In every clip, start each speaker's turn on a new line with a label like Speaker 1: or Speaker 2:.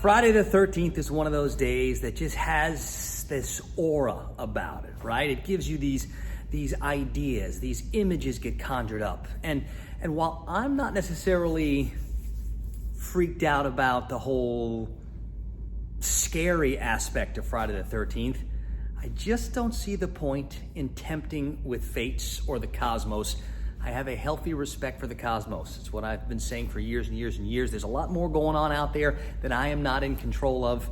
Speaker 1: Friday the 13th is one of those days that just has this aura about it, right? It gives you these ideas, these images get conjured up. And while I'm not necessarily freaked out about the whole scary aspect of Friday the 13th, I just don't see the point in tempting with fates or the cosmos. I have a healthy respect for the cosmos. It's what I've been saying for years and years and years. There's a lot more going on out there that I am not in control of.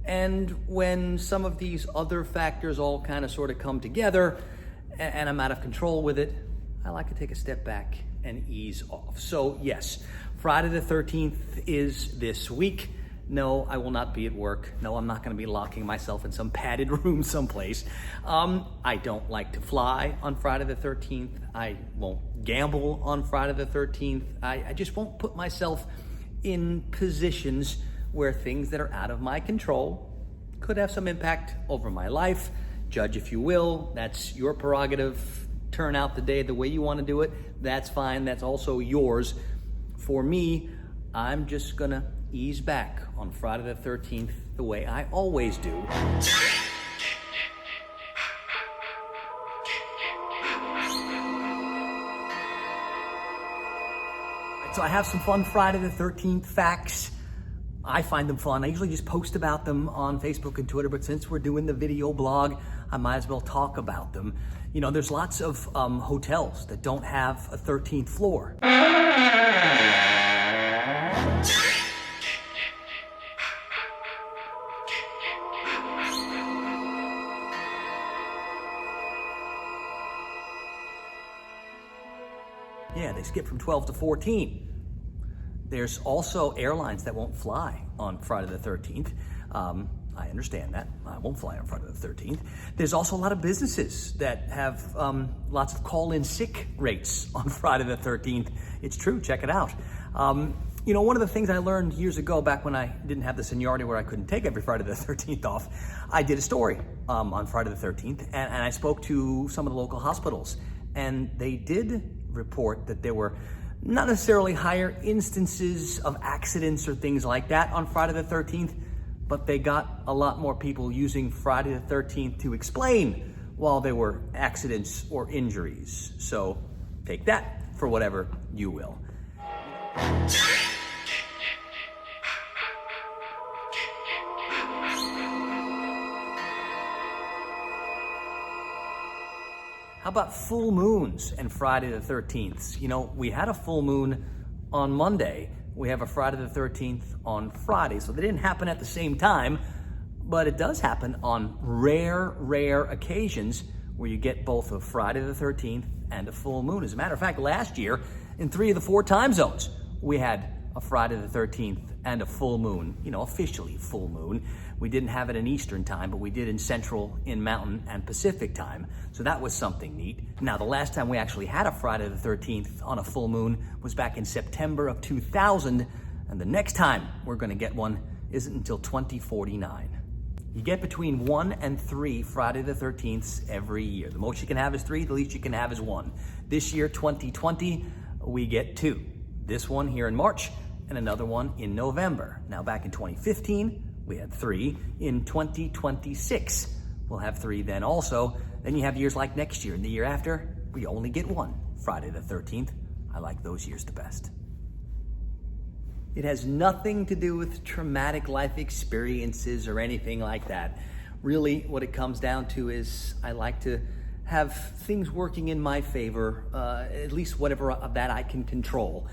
Speaker 1: And when some of these other factors all kind of sort of come together and I'm out of control with it, I like to take a step back and ease off. So yes, Friday the 13th is this week. No, I will not be at work. No, I'm not going to be locking myself in some padded room someplace. I don't like to fly on Friday the 13th. I won't gamble on Friday the 13th. I just won't put myself in positions where things that are out of my control could have some impact over my life. Judge if you will. That's your prerogative. Turn out the day the way you want to do it. That's fine. That's also yours. For me, I'm just going to ease back on Friday the 13th the way I always do. So I have some fun Friday the 13th facts. I find them fun. I usually just post about them on Facebook and Twitter, but since we're doing the video blog, I might as well talk about them. You know, there's lots of hotels that don't have a 13th floor. Yeah, they skip from 12 to 14. There's also airlines that won't fly on Friday the 13th. I understand that. I won't fly on Friday the 13th. There's also a lot of businesses that have lots of call-in sick rates on Friday the 13th. It's true, check it out. You know, one of the things I learned years ago, back when I didn't have the seniority where I couldn't take every Friday the 13th off, I did a story on Friday the 13th, and I spoke to some of the local hospitals, and they did report that there were not necessarily higher instances of accidents or things like that on Friday the 13th, but they got a lot more people using Friday the 13th to explain while there were accidents or injuries. So take that for whatever you will. How about full moons and Friday the 13th? You know, we had a full moon on Monday. We have a Friday the 13th on Friday. So they didn't happen at the same time, but it does happen on rare occasions where you get both a Friday the 13th and a full moon. As a matter of fact, last year, in 3 of the 4 time zones, we had a Friday the 13th and a full moon, you know, officially full moon. We didn't have it in Eastern time, but we did in Central, in Mountain, and Pacific time. So that was something neat. Now, the last time we actually had a Friday the 13th on a full moon was back in September of 2000, and the next time we're gonna get one isn't until 2049. You get between 1 and 3 Friday the 13ths every year. The most you can have is 3, the least you can have is 1. This year, 2020, we get 2. This one here in March, and another one in November. Now, back in 2015, we had 3. In 2026, we'll have 3 then also. Then you have years like next year and the year after, we only get 1 Friday the 13th. I like those years the best. It has nothing to do with traumatic life experiences or anything like that. Really, what it comes down to is I like to have things working in my favor, at least whatever of that I can control.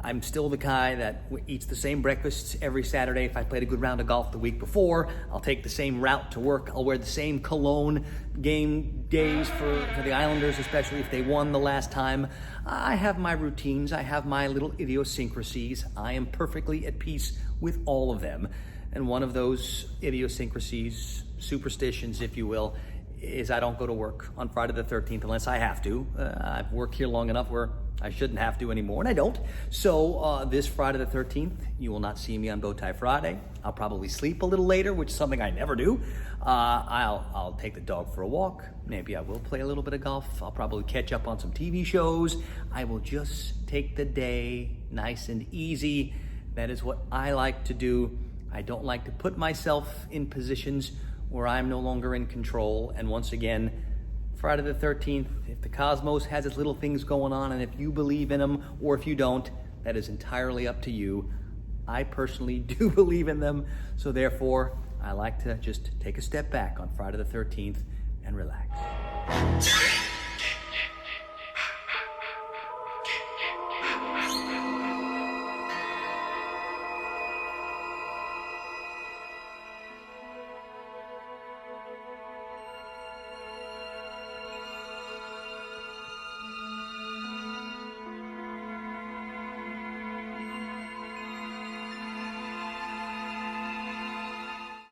Speaker 1: I'm still the guy that eats the same breakfast every Saturday. If I played a good round of golf the week before, I'll take the same route to work. I'll wear the same cologne game days for the Islanders, especially if they won the last time. I have my routines. I have my little idiosyncrasies. I am perfectly at peace with all of them. And one of those idiosyncrasies, superstitions, if you will, is I don't go to work on Friday the 13th unless I have to. I've worked here long enough where I shouldn't have to anymore, and I don't. So this Friday the 13th, you will not see me on Bowtie Friday. I'll probably sleep a little later, which is something I never do. I'll take the dog for a walk. Maybe I will play a little bit of golf. I'll probably catch up on some TV shows. I will just take the day nice and easy. That is what I like to do. I don't like to put myself in positions where I'm no longer in control. And once again, Friday the 13th, if the cosmos has its little things going on, and if you believe in them or if you don't, that is entirely up to you. I personally do believe in them, so therefore, I like to just take a step back on Friday the 13th and relax.